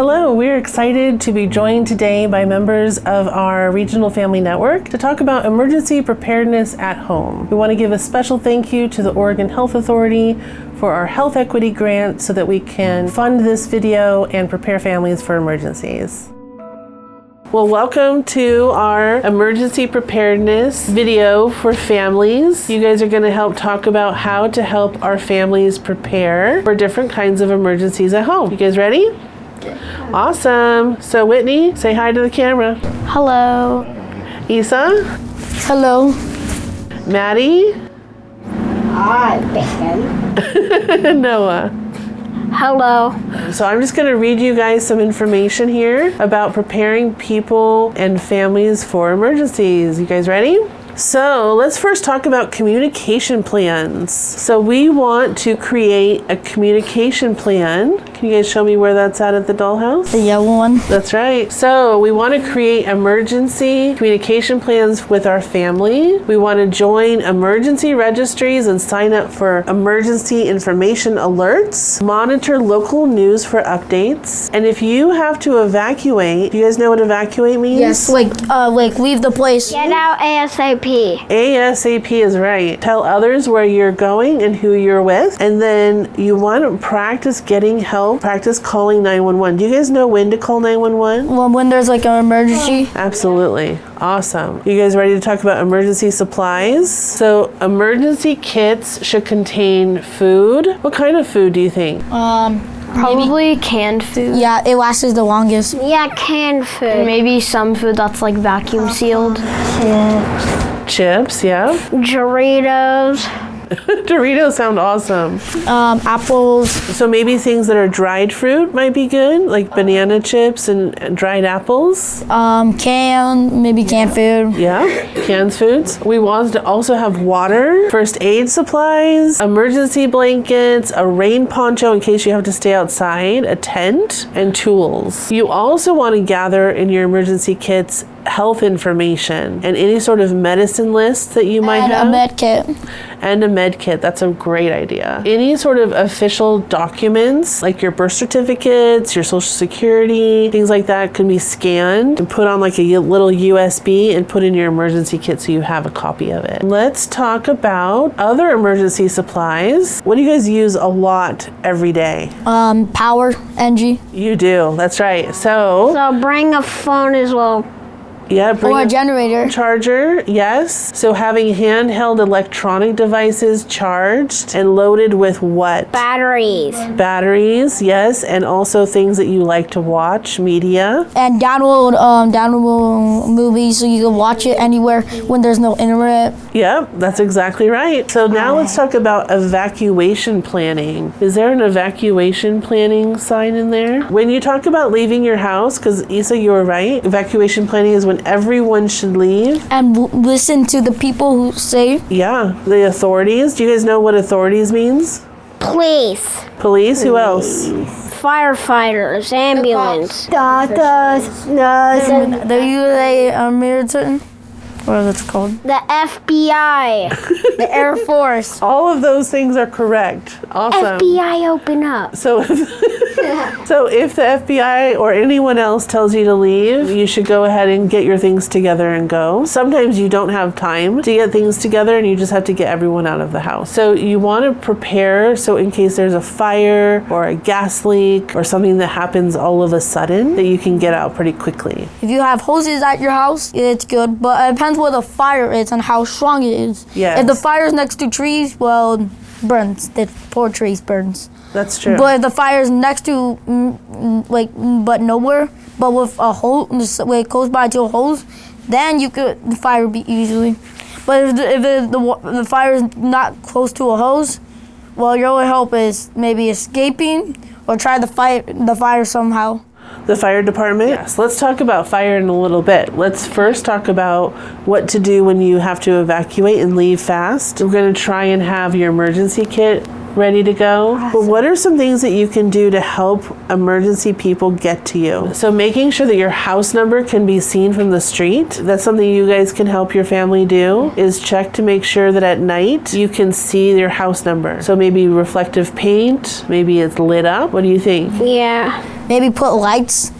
Hello, we're excited to be joined today by members of our Regional Family Network to talk about emergency preparedness at home. We want to give a special thank you to the Oregon Health Authority for our Health Equity Grant so that we can fund this video and prepare families for emergencies. Well, welcome to our emergency preparedness video for families. You guys are going to help talk about how to help our families prepare for different kinds of emergencies at home. You guys ready? Awesome. So Whitney, say hi to the camera. Hello. Isa? Hello. Maddie? Hi, Beckham. Noah? Hello. So I'm just going to read you guys some information here about preparing people and families for emergencies. You guys ready? So let's first talk about communication plans. So we want to create a communication plan. Can you guys show me where that's at the dollhouse? The yellow one. That's right. So we want to create emergency communication plans with our family. We want to join emergency registries and sign up for emergency information alerts, monitor local news for updates. And if you have to evacuate, do you guys know what evacuate means? Yes, like leave the place. Get out ASAP. ASAP is right. Tell others where you're going and who you're with. And then you want to practice getting help, practice calling 911. Do you guys know when to call 911? Well, when there's like an emergency. Absolutely. Awesome. You guys ready to talk about emergency supplies? So emergency kits should contain food. What kind of food do you think? Probably canned food. Yeah, it lasts the longest. Yeah, canned food. And maybe some food that's like vacuum sealed. Chips, yeah. Doritos. Doritos sound awesome. Apples. So maybe things that are dried fruit might be good, like banana chips and dried apples. Maybe canned food. Yeah, canned foods. We want to also have water, first aid supplies, emergency blankets, a rain poncho in case you have to stay outside, a tent, and tools. You also want to gather in your emergency kits health information and any sort of medicine list that you might have. And a med kit. And a med kit. That's a great idea. Any sort of official documents like your birth certificates, your social security, things like that can be scanned and put on like a little USB and put in your emergency kit so you have a copy of it. Let's talk about other emergency supplies. What do you guys use a lot every day? Power, energy. You do. That's right. So bring a phone as well. Yeah, bring Or a generator. Charger, yes. So having handheld electronic devices charged and loaded with what? Batteries. Batteries, yes. And also things that you like to watch, media. And download movies so you can watch it anywhere when there's no internet. Yep, that's exactly right. So now let's talk about evacuation planning. Is there an evacuation planning sign in there? When you talk about leaving your house, because Isa, you were right, evacuation planning is when everyone should leave. And listen to the people who say. Yeah, the authorities. Do you guys know what authorities means? Police. Police, who else? Firefighters. Ambulance. Doctors, nurses. The USA military. What is it called? The FBI. The Air Force. All of those things are correct. Awesome. FBI, open up. So if the FBI or anyone else tells you to leave, you should go ahead and get your things together and go. Sometimes you don't have time to get things together and you just have to get everyone out of the house. So you want to prepare so in case there's a fire or a gas leak or something that happens all of a sudden that you can get out pretty quickly. If you have hoses at your house, it's good, but it depends where the fire is and how strong it is. Yes. If the fire is next to trees, well, burns. The poor trees burns. That's true. But if the fire is next to, but nowhere, but with a hose, like close by to a hose, then the fire would be easily. But if the fire is not close to a hose, well, your only hope is maybe escaping or try to fight the fire somehow. The fire department? Yes. Let's talk about fire in a little bit. Let's first talk about what to do when you have to evacuate and leave fast. We're going to try and have your emergency kit ready to go. But what are some things that you can do to help emergency people get to you? So making sure that your house number can be seen from the street. That's something you guys can help your family do, is check to make sure that at night you can see your house number. So maybe reflective paint, maybe it's lit up. What do you think? Yeah. maybe put lights.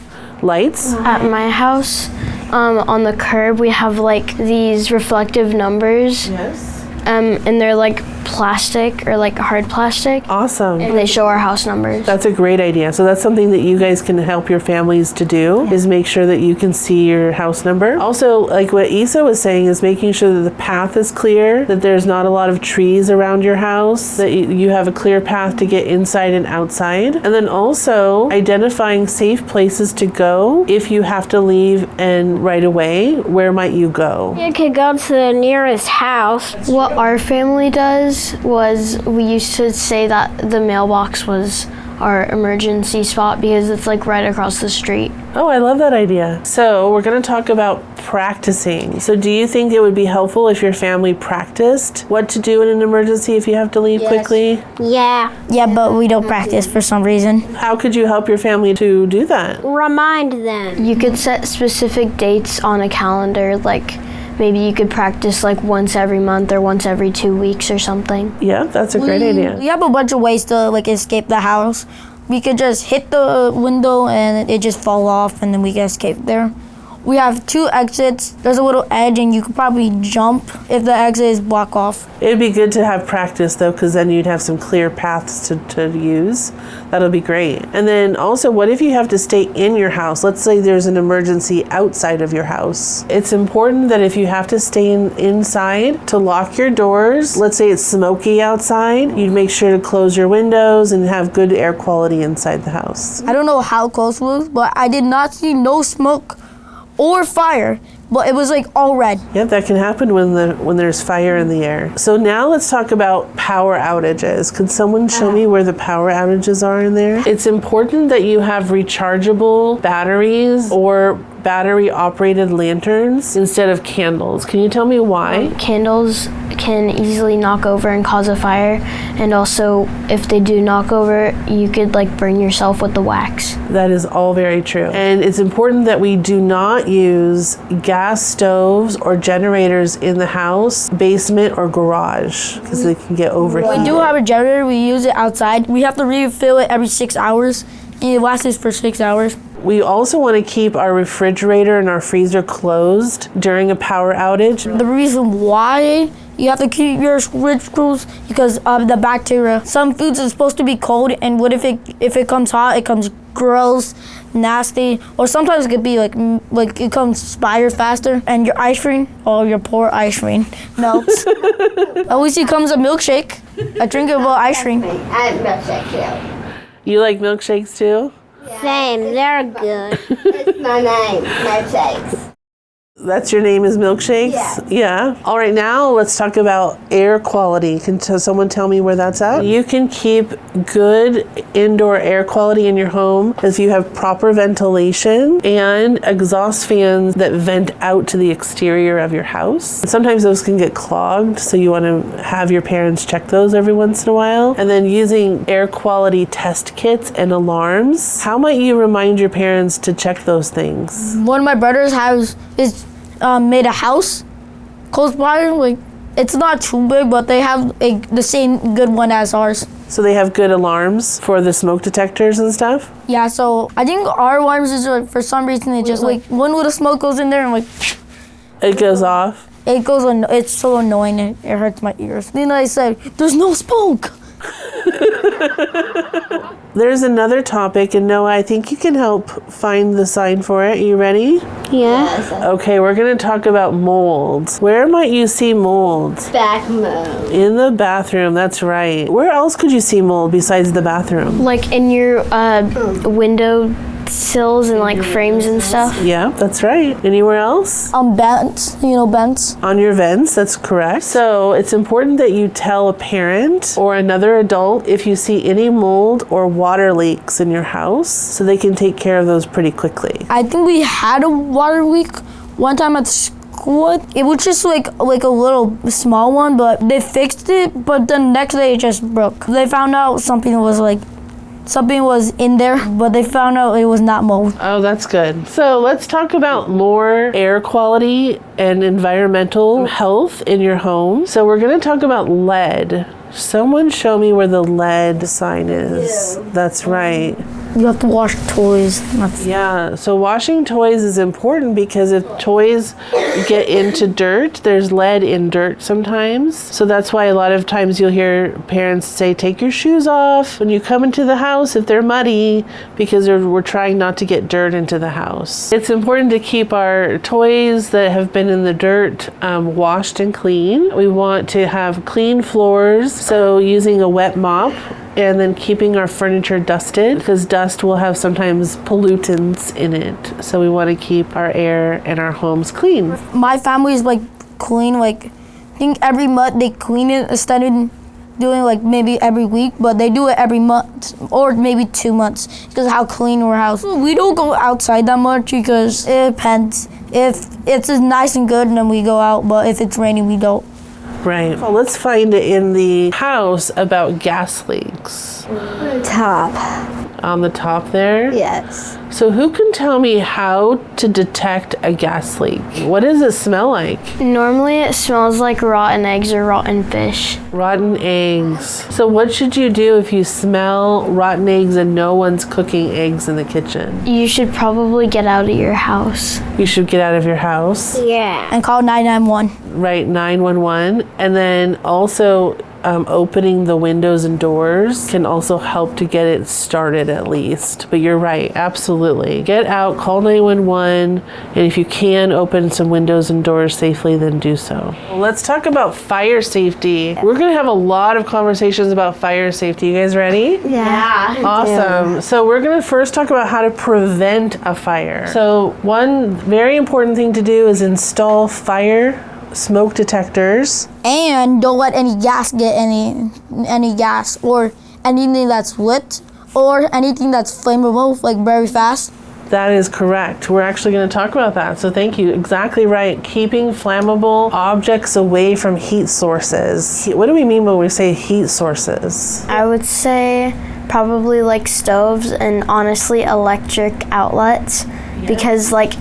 Lights? At my house, on the curb, we have like these reflective numbers, Yes. and they're like plastic or like hard plastic, Awesome. and they show our house numbers. That's a great idea. So that's something that you guys can help your families to do, is make sure that you can see your house number. Also, like what Isa was saying, is making sure that the path is clear, that there's not a lot of trees around your house, that you have a clear path to get inside and outside. And then also identifying safe places to go if you have to leave and right away. Where might you go? You could go to the nearest house. What our family does was we used to say that the mailbox was our emergency spot because it's like right across the street. Oh, I love that idea. So we're going to talk about practicing. So do you think it would be helpful if your family practiced what to do in an emergency if you have to leave quickly? Yeah. Yeah, but we don't practice for some reason. How could you help your family to do that? Remind them. You could set specific dates on a calendar, like maybe you could practice like once every month or once every 2 weeks or something. Yeah, that's a great idea. We have a bunch of ways to like escape the house. We could just hit the window and it just fall off, and then we can escape there. We have 2 exits. There's a little edge, and you could probably jump if the exit is blocked off. It'd be good to have practice though, because then you'd have some clear paths to use. That'll be great. And then also, what if you have to stay in your house? Let's say there's an emergency outside of your house. It's important that if you have to stay inside, to lock your doors. Let's say it's smoky outside, you'd make sure to close your windows and have good air quality inside the house. I don't know how close it was, but I did not see no smoke or fire, but it was like all red. Yep, that can happen when there's fire in the air. So now let's talk about power outages. Could someone show me where the power outages are in there? It's important that you have rechargeable batteries or battery operated lanterns instead of candles. Can you tell me why? Candles can easily knock over and cause a fire, and also if they do knock over, you could like burn yourself with the wax. That is all very true. And it's important that we do not use gas stoves or generators in the house, basement, or garage, because they can get overheated. We do have a generator. We use it outside. We have to refill it every 6 hours, and it lasts us for 6 hours. We also want to keep our refrigerator and our freezer closed during a power outage. The reason why you have to keep your fridge closed because of the bacteria. Some foods are supposed to be cold, and what if it comes hot? It comes gross, nasty, or sometimes it could be like it comes expire faster, and your ice cream, or your poor ice cream, melts. At least it comes a milkshake, a drinkable ice cream. I have milkshake too. You like milkshakes too? Same, they're good. It's my name, Milkshakes. That's your name is Milkshakes? Yeah. All right, now let's talk about air quality. Can someone tell me where that's at? You can keep good indoor air quality in your home if you have proper ventilation and exhaust fans that vent out to the exterior of your house. Sometimes those can get clogged, so you want to have your parents check those every once in a while. And then using air quality test kits and alarms. How might you remind your parents to check those things? One of my brothers made a house close by. Like, it's not too big, but they have the same good one as ours. So they have good alarms for the smoke detectors and stuff? Yeah, so I think our alarms is like, for some reason, it just like one little smoke goes in there and like It goes off. it goes on. It's so annoying. It hurts my ears. Then I said, "There's no smoke." There's another topic, and Noah, I think you can help find the sign for it. You ready? Yeah. Okay, we're going to talk about molds. Where might you see mold? Back mode. In the bathroom, that's right. Where else could you see mold besides the bathroom? Like in your window sills and like frames and stuff. Yeah, that's right. Anywhere else? Vents. Vents. On your vents, that's correct. So it's important that you tell a parent or another adult if you see any mold or water leaks in your house, so they can take care of those pretty quickly. I think we had a water leak one time at school. It was just like a little small one, but they fixed it. But the next day it just broke. They found out something was in there, but they found out it was not mold. Oh, that's good. So let's talk about more air quality and environmental health in your home. So we're going to talk about lead. Someone show me where the lead sign is. That's right. You have to wash toys. Yeah, so washing toys is important because if toys get into dirt, there's lead in dirt sometimes. So that's why a lot of times you'll hear parents say, take your shoes off when you come into the house if they're muddy, because we're trying not to get dirt into the house. It's important to keep our toys that have been in the dirt washed and clean. We want to have clean floors, so using a wet mop, and then keeping our furniture dusted, because dust will have sometimes pollutants in it. So we want to keep our air and our homes clean. My family is like clean, like I think every month they clean it instead of doing like maybe every week, but they do it every month or maybe 2 months because how clean our house. We don't go outside that much because it depends. If it's nice and good, then we go out, but if it's raining, we don't. Right. Well, let's find it in the house about gas leaks. Top. On the top there? Yes. So who can tell me how to detect a gas leak? What does it smell like? Normally it smells like rotten eggs or rotten fish. Rotten eggs. So what should you do if you smell rotten eggs and no one's cooking eggs in the kitchen? You should probably get out of your house. You should get out of your house. Yeah. And call 911. Right, 911. And then also opening the windows and doors can also help to get it started at least. But you're right, absolutely. Get out, call 911, and if you can open some windows and doors safely, then do so. Well, let's talk about fire safety. We're gonna have a lot of conversations about fire safety. You guys ready? Yeah. Awesome. So we're going to first talk about how to prevent a fire. So one very important thing to do is install fire smoke detectors. And don't let any gas get any gas or anything that's lit or anything that's flammable like very fast. That is correct. We're actually going to talk about that. So thank you. Exactly right. Keeping flammable objects away from heat sources. What do we mean when we say heat sources? I would say probably like stoves and honestly electric outlets because like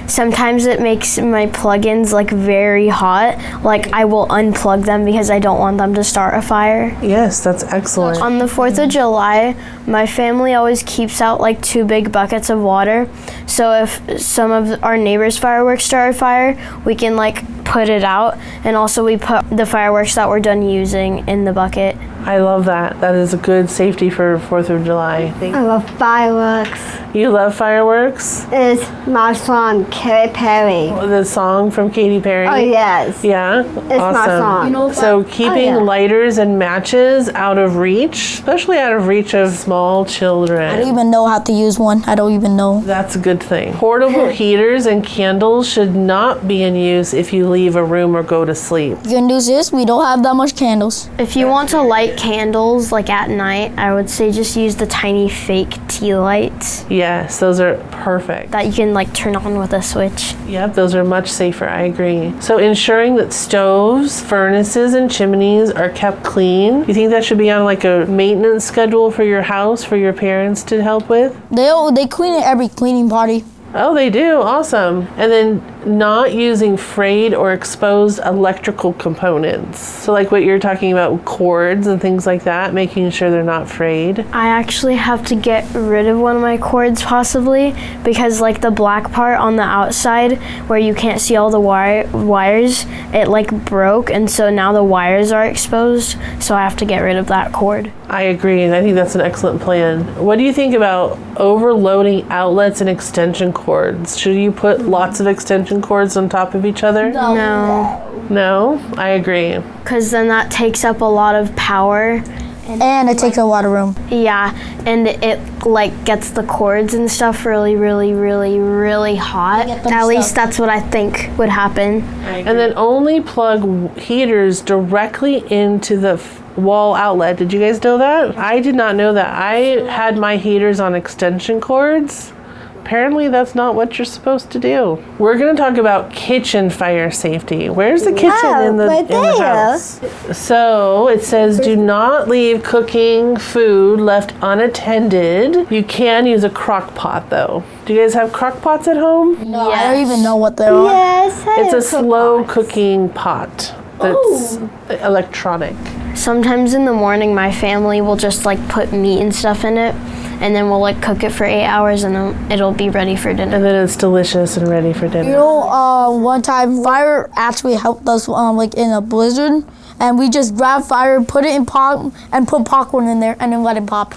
sometimes it makes my plugins like very hot. Like I will unplug them because I don't want them to start a fire. Yes, that's excellent. On the 4th of July, my family always keeps out like 2 big buckets of water. So if some of our neighbors' fireworks start a fire, we can like put it out. And also we put the fireworks that we're done using in the bucket. I love that. That is a good safety for 4th of July. I love fireworks. You love fireworks? It's my song, Katy Perry. The song from Katy Perry? Oh, yes. Yeah? It's my song. So keeping lighters and matches out of reach, especially out of reach of small children. I don't even know how to use one. I don't even know. That's a good thing. Portable heaters and candles should not be in use if you leave a room or go to sleep. Good news is we don't have that much candles. If you want to light candles like at night, I would say just use the tiny fake tea lights Yes, those are perfect. that you can like turn on with a switch. Yep, those are much safer. I agree. So ensuring that stoves, furnaces, and chimneys are kept clean. You think that should be on like a maintenance schedule for your house for your parents to help with? They clean it every cleaning party. Oh, they do. Awesome. And then not using frayed or exposed electrical components. So like what you're talking about, cords and things like that, making sure they're not frayed. I actually have to get rid of one of my cords possibly because like the black part on the outside where you can't see all the wires, it like broke, and so now the wires are exposed, so I have to get rid of that cord. I agree, and I think that's an excellent plan. What do you think about overloading outlets and extension cords? Should you put lots of extension cords on top of each other? No, I agree. Because then that takes up a lot of power. And it takes a lot of room. Yeah, and it like gets the cords and stuff really, really, really, really hot. At least that's what I think would happen. And then only plug heaters directly into the wall outlet. Did you guys know that? I did not know that. I had my heaters on extension cords. Apparently that's not what you're supposed to do. We're going to talk about kitchen fire safety. Where's the kitchen in the house? So it says do not leave cooking food left unattended. You can use a crock pot though. Do you guys have crock pots at home? No, I don't even know what they are. Yes. It's a slow cooking pot that's electronic. Sometimes in the morning my family will just like put meat and stuff in it, and then we'll like cook it for 8 hours, and then it'll be ready for dinner. And then it's delicious and ready for dinner. You know, one time fire actually helped us like in a blizzard, and we just grabbed fire, put it in pot, and put popcorn in there, and then let it pop.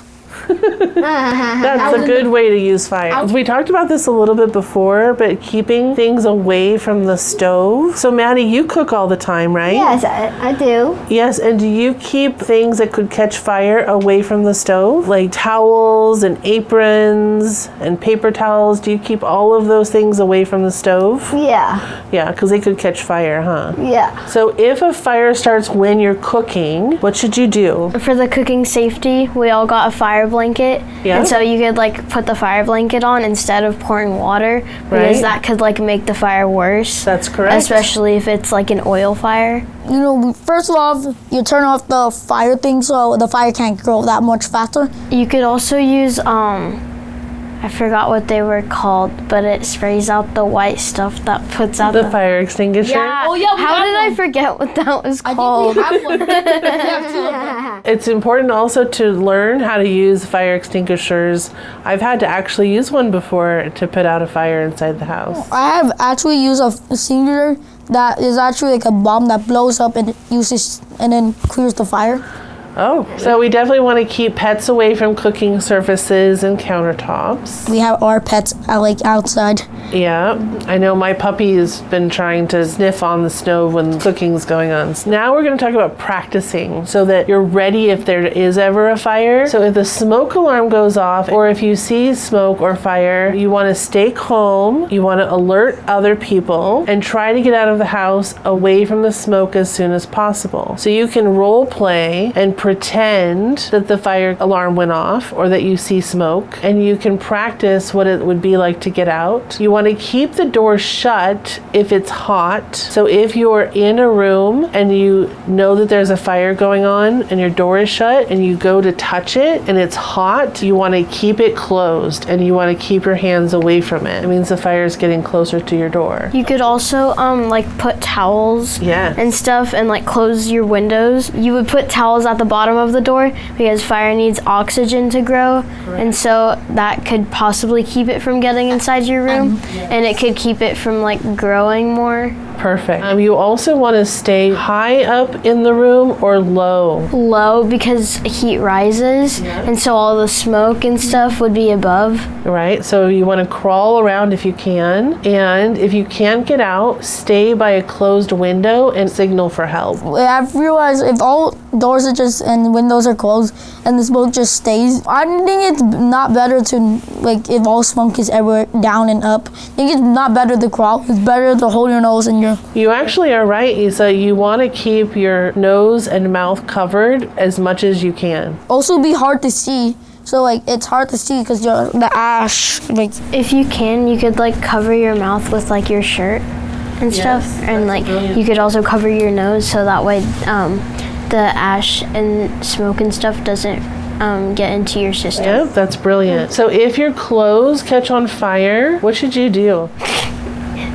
That's a good way to use fire. We talked about this a little bit before, but keeping things away from the stove. So Maddie, you cook all the time, right? Yes, I do. Yes, and do you keep things that could catch fire away from the stove? Like towels and aprons and paper towels? Do you keep all of those things away from the stove? Yeah. Yeah, because they could catch fire, huh? Yeah. So if a fire starts when you're cooking, what should you do? For the cooking safety, we all got a fire blanket, Yeah. and so you could like put the fire blanket on instead of pouring water, because Right. that could like make the fire worse. That's correct. Especially if it's like an oil fire. You know, first of all, you turn off the fire thing so the fire can't grow that much faster. You could also use I forgot what they were called, but it sprays out the white stuff that puts out The fire extinguisher? Yeah. Oh, yeah, we How have did I forget what that was called? have one. We have two of them. It's important also to learn how to use fire extinguishers. I've had to actually use one before to put out a fire inside the house. I have actually used a singular that is actually like a bomb that blows up and it uses and then clears the fire. Oh, so we definitely want to keep pets away from cooking surfaces and countertops. We have our pets like outside. Yeah, I know my puppy has been trying to sniff on the stove when cooking's going on. So now we're going to talk about practicing so that you're ready if there is ever a fire. So if the smoke alarm goes off or if you see smoke or fire, you want to stay calm. You want to alert other people and try to get out of the house away from the smoke as soon as possible. So you can role play and pretend that the fire alarm went off or that you see smoke, and you can practice what it would be like to get out. You want to keep the door shut if it's hot. So if you're in a room and you know that there's a fire going on and your door is shut and you go to touch it and it's hot, you want to keep it closed and you want to keep your hands away from it. It means the fire is getting closer to your door. You could also like put towels Yes. and stuff and like close your windows. You would put towels at the bottom of the door because fire needs oxygen to grow, and so that could possibly keep it from getting inside your room, and it could keep it from like growing more. Perfect. You also want to stay high up in the room or Low because heat rises, and so all the smoke and stuff would be above. right? So you want to crawl around if you can. And if you can't get out, stay by a closed window and signal for help. I've realized if all doors are just and windows are closed and the smoke just stays, I think it's not better to like if all smoke is ever down and up. I think it's not better to crawl. It's better to hold your nose and your. You actually are right, Isa. You want to keep your nose and mouth covered as much as you can. Also, be hard to see. So like it's hard to see because the ash like. If you can, you could like cover your mouth with like your shirt and stuff, and like you could also cover your nose so that way the ash and smoke and stuff doesn't get into your system. Yeah, that's brilliant. So if your clothes catch on fire, what should you do?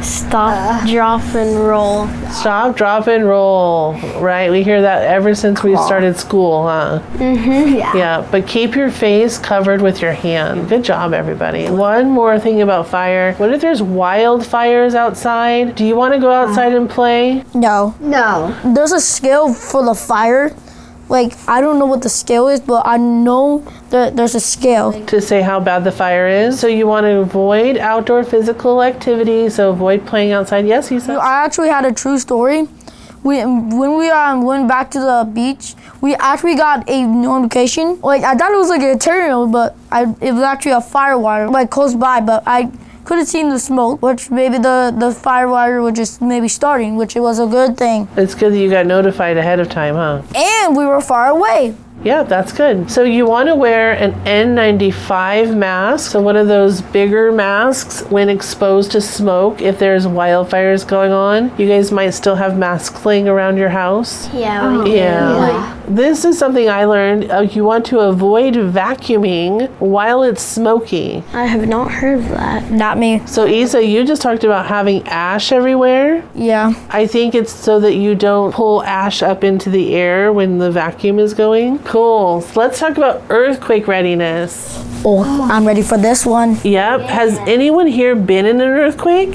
Stop, drop, and roll. Stop, drop, and roll. Right? We hear that ever since we started school, huh? Yeah, but keep your face covered with your hand. Good job, everybody. One more thing about fire. What if there's wildfires outside? Do you want to go outside and play? No, No. there's a scale for the fire. Like I don't know what the scale is, but I know that there's a scale. To say how bad the fire is. So you want to avoid outdoor physical activity, so avoid playing outside. Yes, you said? I actually had a true story. When we went back to the beach, we actually got a notification. Like I thought it was like a tornado, but it was actually a fire wire like close by. But I could have seen the smoke, which maybe the fire wire was just maybe starting, which it was a good thing. It's good that you got notified ahead of time, huh? And we were far away. Yeah, that's good. So you want to wear an N95 mask, so one of those bigger masks when exposed to smoke if there's wildfires going on. You guys might still have masks laying around your house. Yeah. Yeah. This is something I learned. You want to avoid vacuuming while it's smoky. I have not heard of that. Not me. So Isa, you just talked about having ash everywhere. Yeah. I think it's so that you don't pull ash up into the air when the vacuum is going. Cool. So let's talk about earthquake readiness. Oh, I'm ready for this one. Yep. Has anyone here been in an earthquake?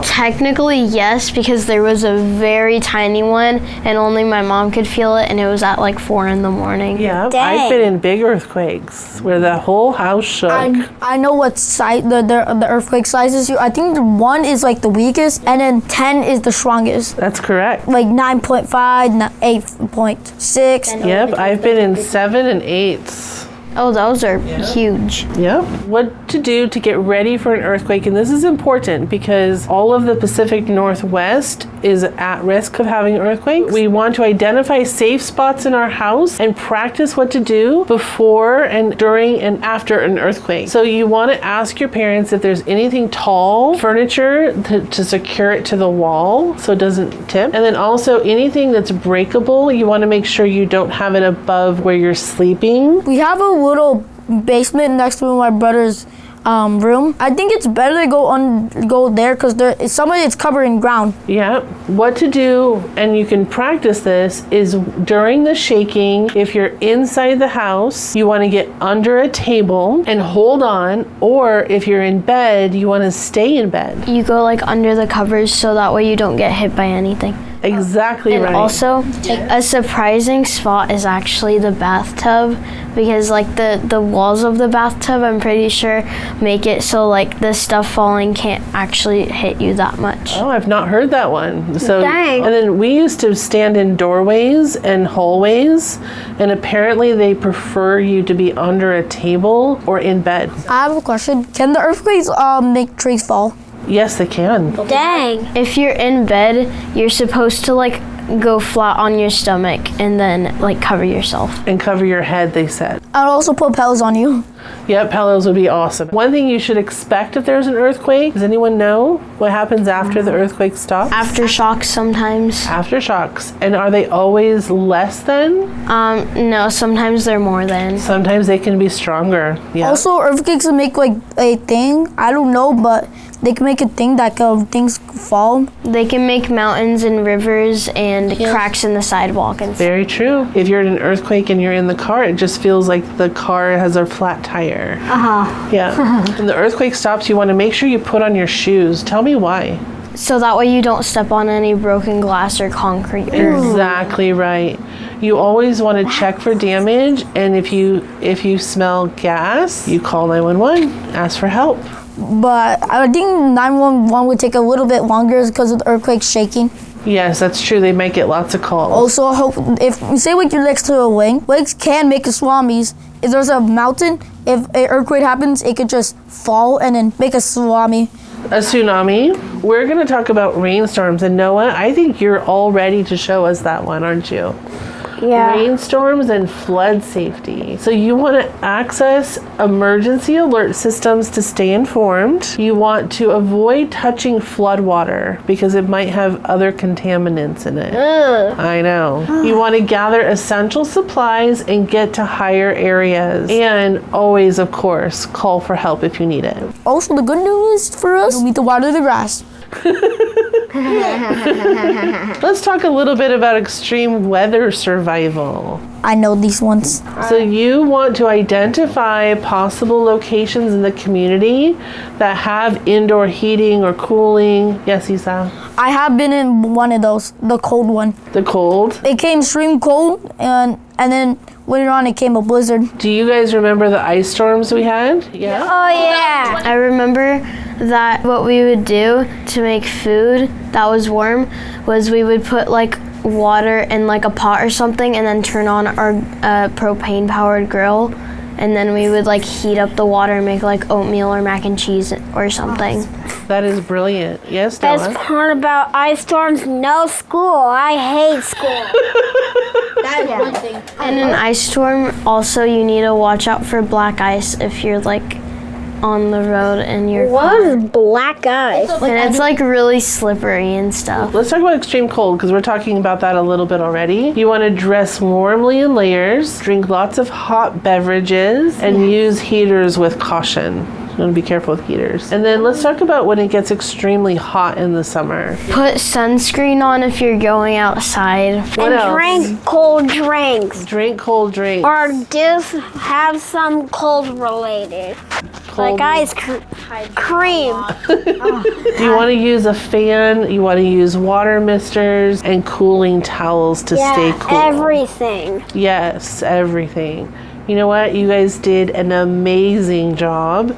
Technically yes, because there was a very tiny one and only my mom could feel it, and it was at like 4 in the morning. Yeah. Dang. I've been in big earthquakes where the whole house shook. I know what size the earthquake sizes. I think the 1 is like the weakest, and then 10 is the strongest. That's correct. Like 9.5, 8.6. Yep. I've been in 7 and 8s. Oh, those are huge. Yep. What to do to get ready for an earthquake. And this is important because all of the Pacific Northwest is at risk of having earthquakes. We want to identify safe spots in our house and practice what to do before and during and after an earthquake. So you want to ask your parents if there's anything tall, furniture to secure it to the wall so it doesn't tip. And then also anything that's breakable, you want to make sure you don't have it above where you're sleeping. We have a little basement next to my brother's room. I think it's better to go there because some of it's covered in ground. Yeah. What to do, and you can practice this, is during the shaking, if you're inside the house, you want to get under a table and hold on, or if you're in bed, you want to stay in bed. You go like under the covers so that way you don't get hit by anything. Exactly And right. also, a surprising spot is actually the bathtub, because like the walls of the bathtub, I'm pretty sure, make it so like the stuff falling can't actually hit you that much. Oh, I've not heard that one. So, Dang. and then we used to stand in doorways and hallways, and apparently they prefer you to be under a table or in bed. I have a question. Can the earthquakes make trees fall? Yes, they can. Dang. If you're in bed, you're supposed to like go flat on your stomach and then like cover yourself. And cover your head, they said. I'll also put pillows on you. Yep, pillows would be awesome. One thing you should expect if there's an earthquake, does anyone know what happens after the earthquake stops? Aftershocks sometimes. Aftershocks. And are they always less than? No, sometimes they're more than. Sometimes they can be stronger. Yeah. Also, earthquakes will make like a thing. I don't know, but they can make a thing that things fall. They can make mountains and rivers and cracks in the sidewalk and stuff. Very true. If you're in an earthquake and you're in the car, it just feels like the car has a flat tire. Yeah. When the earthquake stops, you want to make sure you put on your shoes. Tell me why. So that way you don't step on any broken glass or concrete. Exactly right. You always want to check for damage, and if you smell gas, you call 911, ask for help. But I think 911 would take a little bit longer because of the earthquake shaking. Yes, that's true. They might get lots of calls. Also, I hope if you say like you're next to a lake, lakes can make a tsunamis. If there's a mountain, if an earthquake happens, it could just fall and then make a tsunami. A tsunami. We're going to talk about rainstorms, and Noah, I think you're all ready to show us that one, aren't you? Yeah. Rainstorms and flood safety. So you want to access emergency alert systems to stay informed. You want to avoid touching flood water because it might have other contaminants in it. I know. You want to gather essential supplies and get to higher areas. And always, of course, call for help if you need it. Also, the good news for us, we need to water the grass. Let's talk a little bit about extreme weather survival. I know these ones. So you want to identify possible locations in the community that have indoor heating or cooling. Yes, Isa? I have been in one of those, the cold one. The cold. It came extreme cold, and then later on it came a blizzard. Do you guys remember the ice storms we had? Yeah. Oh, yeah. I remember that what we would do to make food that was warm was we would put like water in like a pot or something and then turn on our propane powered grill, and then we would like heat up the water and make like oatmeal or mac and cheese or something. That is brilliant. Yes, Noah? Best part about ice storms, no school. I hate school. That is one thing. In an ice storm, also you need to watch out for black ice if you're like on the road in your What car. is black ice? And it's like really slippery and stuff. Let's talk about extreme cold because we're talking about that a little bit already. You want to dress warmly in layers, drink lots of hot beverages, and use heaters with caution. You want to be careful with heaters. And then let's talk about when it gets extremely hot in the summer. Put sunscreen on if you're going outside. What else? Drink cold drinks. Drink cold drinks. Or just have some cold related. Cold- Like ice cream. Do you want to use a fan? You want to use water misters and cooling towels to stay cool. Everything. Yes, everything. You know what? You guys did an amazing job.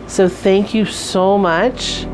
So thank you so much.